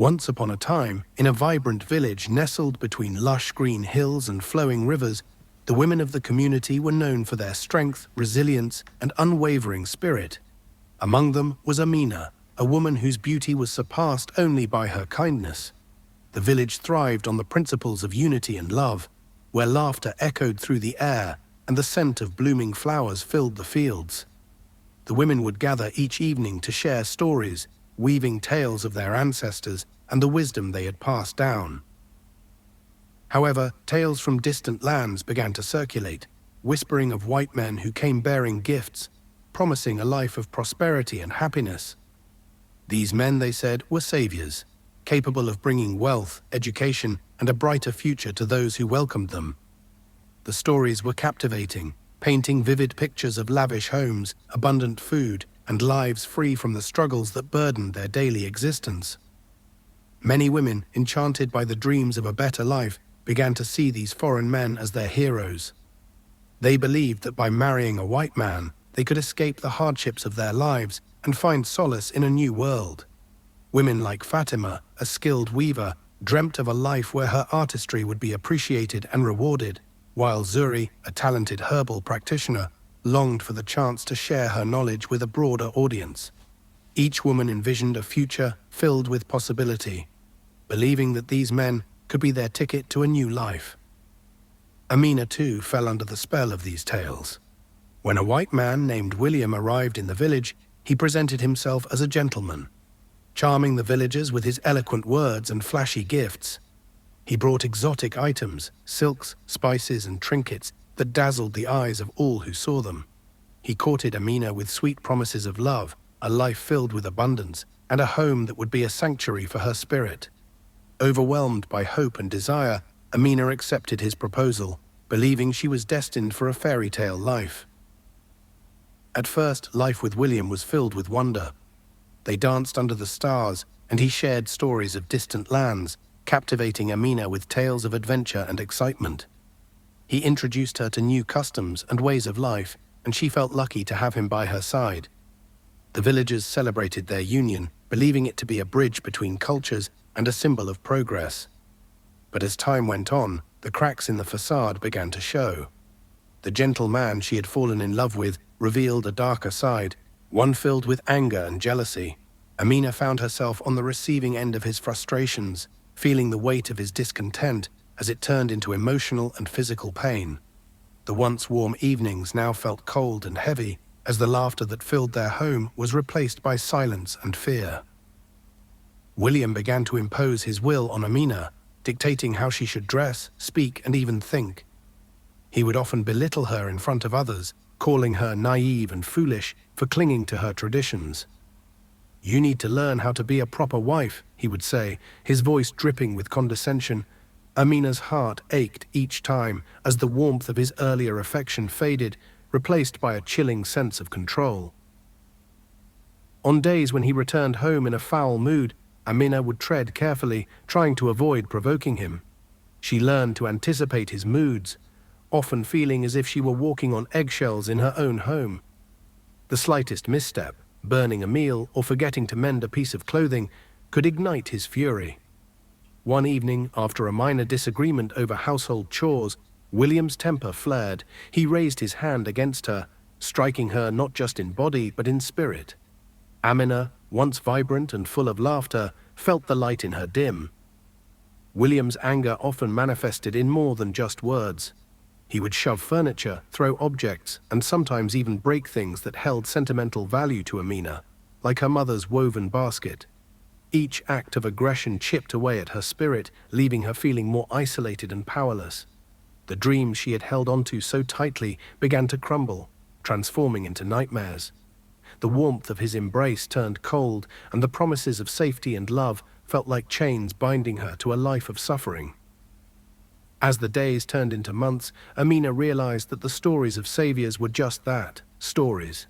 Once upon a time, in a vibrant village nestled between lush green hills and flowing rivers, the women of the community were known for their strength, resilience, and unwavering spirit. Among them was Amina, a woman whose beauty was surpassed only by her kindness. The village thrived on the principles of unity and love, where laughter echoed through the air and the scent of blooming flowers filled the fields. The women would gather each evening to share stories, weaving tales of their ancestors and the wisdom they had passed down. However, tales from distant lands began to circulate, whispering of white men who came bearing gifts, promising a life of prosperity and happiness. These men, they said, were saviors, capable of bringing wealth, education, and a brighter future to those who welcomed them. The stories were captivating, painting vivid pictures of lavish homes, abundant food, and lives free from the struggles that burdened their daily existence. Many women, enchanted by the dreams of a better life, began to see these foreign men as their heroes. They believed that by marrying a white man, they could escape the hardships of their lives and find solace in a new world. Women like Fatima, a skilled weaver, dreamt of a life where her artistry would be appreciated and rewarded, while Zuri, a talented herbal practitioner, longed for the chance to share her knowledge with a broader audience. Each woman envisioned a future filled with possibility, believing that these men could be their ticket to a new life. Amina, too, fell under the spell of these tales. When a white man named William arrived in the village, he presented himself as a gentleman, charming the villagers with his eloquent words and flashy gifts. He brought exotic items, silks, spices, and trinkets that dazzled the eyes of all who saw them. He courted Amina with sweet promises of love, a life filled with abundance, and a home that would be a sanctuary for her spirit. Overwhelmed by hope and desire, Amina accepted his proposal, believing she was destined for a fairy tale life. At first, life with William was filled with wonder. They danced under the stars, and he shared stories of distant lands, captivating Amina with tales of adventure and excitement. He introduced her to new customs and ways of life, and she felt lucky to have him by her side. The villagers celebrated their union, believing it to be a bridge between cultures and a symbol of progress. But as time went on, the cracks in the facade began to show. The gentle man she had fallen in love with revealed a darker side, one filled with anger and jealousy. Amina found herself on the receiving end of his frustrations, feeling the weight of his discontent as it turned into emotional and physical pain. The once warm evenings now felt cold and heavy, as the laughter that filled their home was replaced by silence and fear. William began to impose his will on Amina, dictating how she should dress, speak, and even think. He would often belittle her in front of others, calling her naive and foolish for clinging to her traditions. "You need to learn how to be a proper wife," he would say, his voice dripping with condescension. Amina's heart ached each time as the warmth of his earlier affection faded, replaced by a chilling sense of control. On days when he returned home in a foul mood, Amina would tread carefully, trying to avoid provoking him. She learned to anticipate his moods, often feeling as if she were walking on eggshells in her own home. The slightest misstep, burning a meal or forgetting to mend a piece of clothing, could ignite his fury. One evening, after a minor disagreement over household chores, William's temper flared. He raised his hand against her, striking her not just in body but in spirit. Amina, once vibrant and full of laughter, felt the light in her dim. William's anger often manifested in more than just words. He would shove furniture, throw objects, and sometimes even break things that held sentimental value to Amina, like her mother's woven basket. Each act of aggression chipped away at her spirit, leaving her feeling more isolated and powerless. The dreams she had held onto so tightly began to crumble, transforming into nightmares. The warmth of his embrace turned cold, and the promises of safety and love felt like chains binding her to a life of suffering. As the days turned into months, Amina realized that the stories of saviors were just that, stories.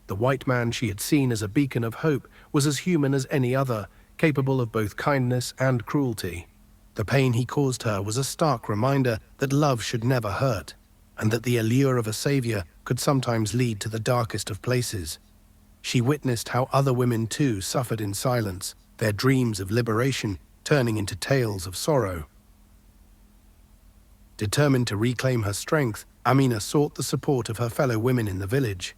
The white man she had seen as a beacon of hope was as human as any other, capable of both kindness and cruelty. The pain he caused her was a stark reminder that love should never hurt, and that the allure of a savior could sometimes lead to the darkest of places. She witnessed how other women too suffered in silence, their dreams of liberation turning into tales of sorrow. Determined to reclaim her strength, Amina sought the support of her fellow women in the village.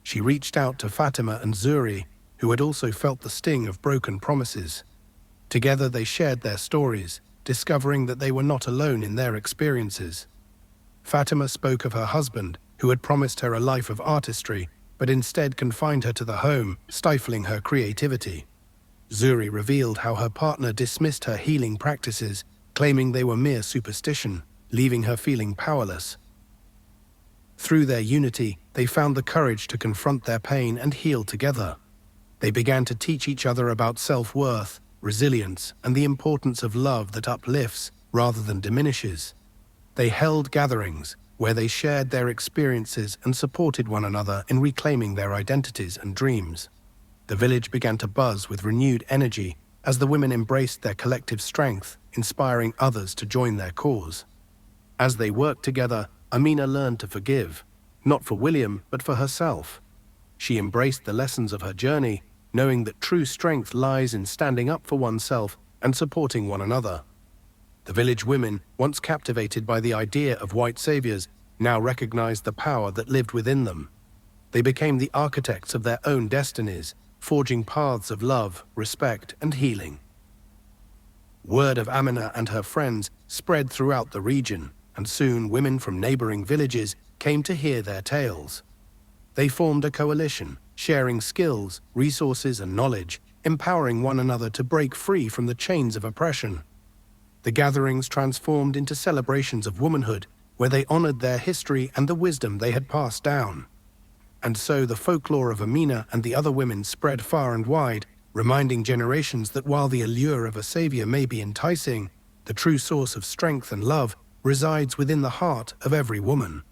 She reached out to Fatima and Zuri, who had also felt the sting of broken promises. Together they shared their stories, discovering that they were not alone in their experiences. Fatima spoke of her husband, who had promised her a life of artistry, but instead confined her to the home, stifling her creativity. Zuri revealed how her partner dismissed her healing practices, claiming they were mere superstition, leaving her feeling powerless. Through their unity, they found the courage to confront their pain and heal together. They began to teach each other about self-worth, resilience, and the importance of love that uplifts rather than diminishes. They held gatherings where they shared their experiences and supported one another in reclaiming their identities and dreams. The village began to buzz with renewed energy as the women embraced their collective strength, inspiring others to join their cause. As they worked together, Amina learned to forgive, not for William, but for herself. She embraced the lessons of her journey, knowing that true strength lies in standing up for oneself and supporting one another. The village women, once captivated by the idea of white saviors, now recognized the power that lived within them. They became the architects of their own destinies, forging paths of love, respect, and healing. Word of Amina and her friends spread throughout the region, and soon women from neighboring villages came to hear their tales. They formed a coalition, sharing skills, resources, and knowledge, empowering one another to break free from the chains of oppression. The gatherings transformed into celebrations of womanhood, where they honored their history and the wisdom they had passed down. And so the folklore of Amina and the other women spread far and wide, reminding generations that while the allure of a savior may be enticing, the true source of strength and love resides within the heart of every woman.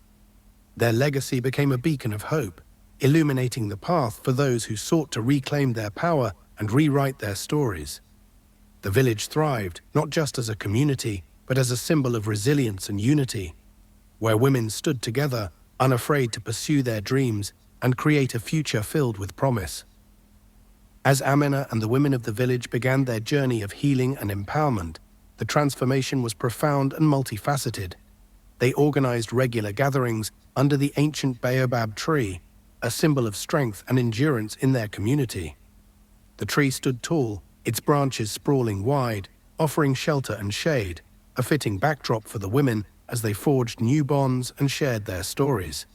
Their legacy became a beacon of hope, illuminating the path for those who sought to reclaim their power and rewrite their stories. The village thrived, not just as a community, but as a symbol of resilience and unity, where women stood together, unafraid to pursue their dreams and create a future filled with promise. As Amina and the women of the village began their journey of healing and empowerment, the transformation was profound and multifaceted. They organized regular gatherings under the ancient baobab tree, a symbol of strength and endurance in their community. The tree stood tall, its branches sprawling wide, offering shelter and shade, a fitting backdrop for the women as they forged new bonds and shared their stories.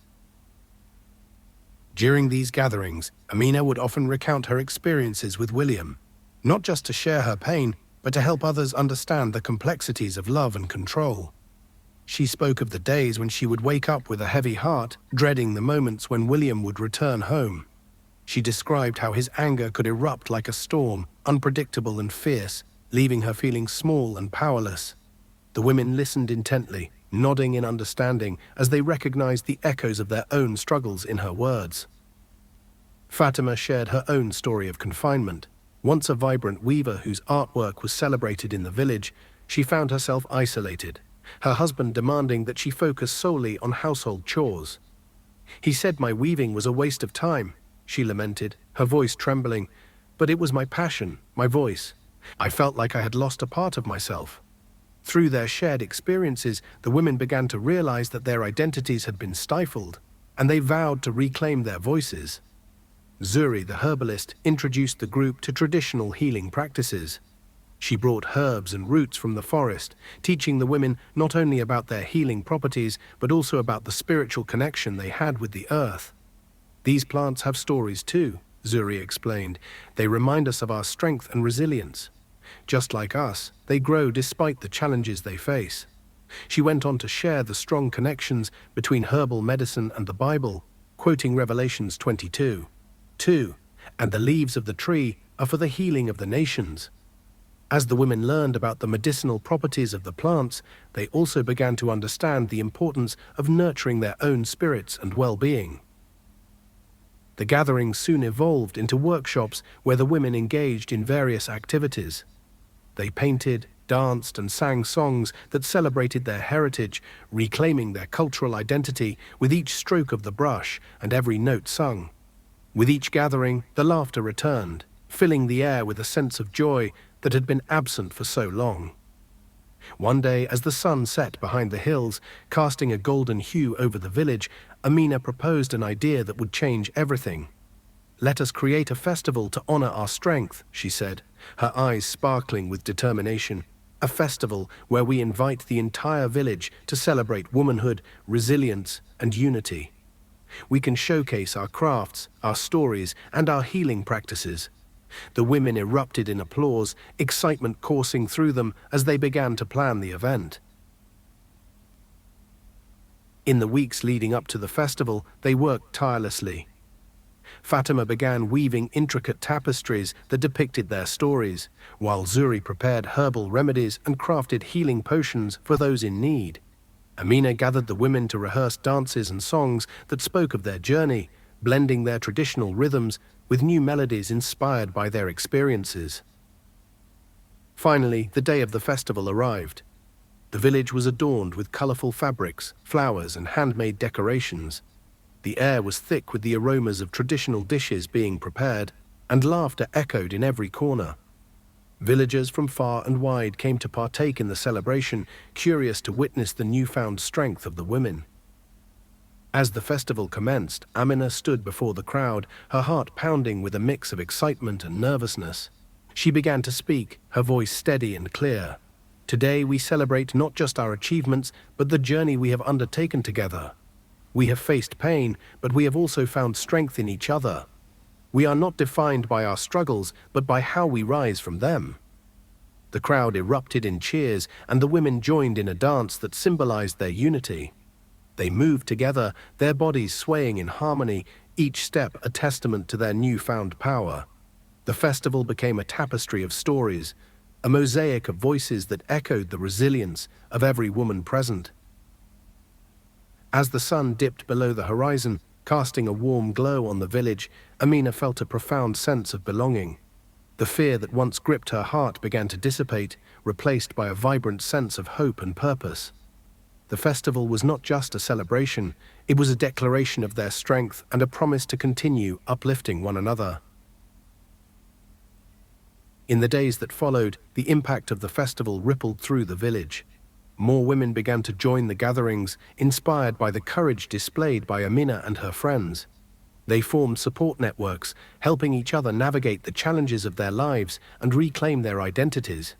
During these gatherings, Amina would often recount her experiences with William, not just to share her pain, but to help others understand the complexities of love and control. She spoke of the days when she would wake up with a heavy heart, dreading the moments when William would return home. She described how his anger could erupt like a storm, unpredictable and fierce, leaving her feeling small and powerless. The women listened intently, nodding in understanding as they recognized the echoes of their own struggles in her words. Fatima shared her own story of confinement. Once a vibrant weaver whose artwork was celebrated in the village, she found herself isolated, her husband demanding that she focus solely on household chores. "He said my weaving was a waste of time," she lamented, her voice trembling. "But it was my passion, my voice. I felt like I had lost a part of myself." Through their shared experiences, the women began to realize that their identities had been stifled, and they vowed to reclaim their voices. Zuri, the herbalist, introduced the group to traditional healing practices. She brought herbs and roots from the forest, teaching the women not only about their healing properties, but also about the spiritual connection they had with the earth. "These plants have stories too," Zuri explained. "They remind us of our strength and resilience. Just like us, they grow despite the challenges they face." She went on to share the strong connections between herbal medicine and the Bible, quoting Revelations 22:2, "And the leaves of the tree are for the healing of the nations." As the women learned about the medicinal properties of the plants, they also began to understand the importance of nurturing their own spirits and well-being. The gatherings soon evolved into workshops where the women engaged in various activities. They painted, danced, and sang songs that celebrated their heritage, reclaiming their cultural identity with each stroke of the brush and every note sung. With each gathering, the laughter returned, filling the air with a sense of joy that had been absent for so long. One day, as the sun set behind the hills, casting a golden hue over the village, Amina proposed an idea that would change everything. "Let us create a festival to honor our strength," she said, her eyes sparkling with determination. "A festival where we invite the entire village to celebrate womanhood, resilience, and unity. We can showcase our crafts, our stories, and our healing practices." The women erupted in applause, excitement coursing through them as they began to plan the event. In the weeks leading up to the festival, they worked tirelessly. Fatima began weaving intricate tapestries that depicted their stories, while Zuri prepared herbal remedies and crafted healing potions for those in need. Amina gathered the women to rehearse dances and songs that spoke of their journey, blending their traditional rhythms with new melodies inspired by their experiences. Finally, the day of the festival arrived. The village was adorned with colorful fabrics, flowers, and handmade decorations. The air was thick with the aromas of traditional dishes being prepared, and laughter echoed in every corner. Villagers from far and wide came to partake in the celebration, curious to witness the newfound strength of the women. As the festival commenced, Amina stood before the crowd, her heart pounding with a mix of excitement and nervousness. She began to speak, her voice steady and clear. "Today we celebrate not just our achievements, but the journey we have undertaken together. We have faced pain, but we have also found strength in each other. We are not defined by our struggles, but by how we rise from them." The crowd erupted in cheers, and the women joined in a dance that symbolized their unity. They moved together, their bodies swaying in harmony, each step a testament to their newfound power. The festival became a tapestry of stories, a mosaic of voices that echoed the resilience of every woman present. As the sun dipped below the horizon, casting a warm glow on the village, Amina felt a profound sense of belonging. The fear that once gripped her heart began to dissipate, replaced by a vibrant sense of hope and purpose. The festival was not just a celebration, it was a declaration of their strength and a promise to continue uplifting one another. In the days that followed, the impact of the festival rippled through the village. More women began to join the gatherings, inspired by the courage displayed by Amina and her friends. They formed support networks, helping each other navigate the challenges of their lives and reclaim their identities.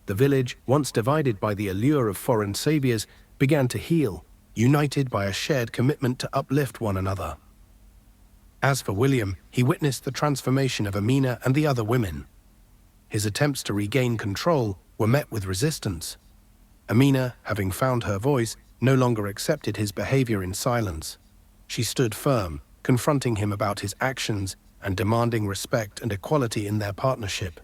The village, once divided by the allure of foreign saviors, began to heal, united by a shared commitment to uplift one another. As for William, he witnessed the transformation of Amina and the other women. His attempts to regain control were met with resistance. Amina, having found her voice, no longer accepted his behavior in silence. She stood firm, confronting him about his actions and demanding respect and equality in their partnership.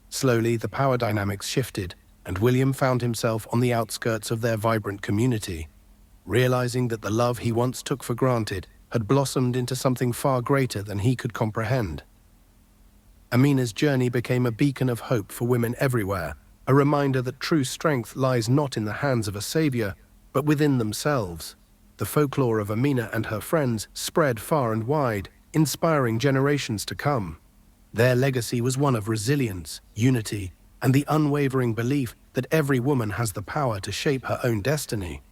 Slowly, the power dynamics shifted, and William found himself on the outskirts of their vibrant community, realizing that the love he once took for granted had blossomed into something far greater than he could comprehend. Amina's journey became a beacon of hope for women everywhere, a reminder that true strength lies not in the hands of a savior, but within themselves. The folklore of Amina and her friends spread far and wide, inspiring generations to come. Their legacy was one of resilience, unity, and the unwavering belief that every woman has the power to shape her own destiny.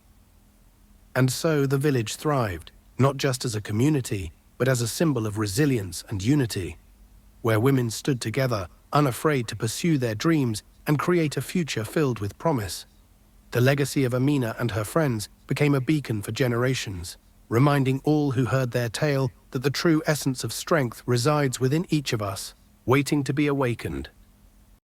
And so the village thrived, not just as a community, but as a symbol of resilience and unity, where women stood together, unafraid to pursue their dreams and create a future filled with promise. The legacy of Amina and her friends became a beacon for generations, reminding all who heard their tale that the true essence of strength resides within each of us, waiting to be awakened.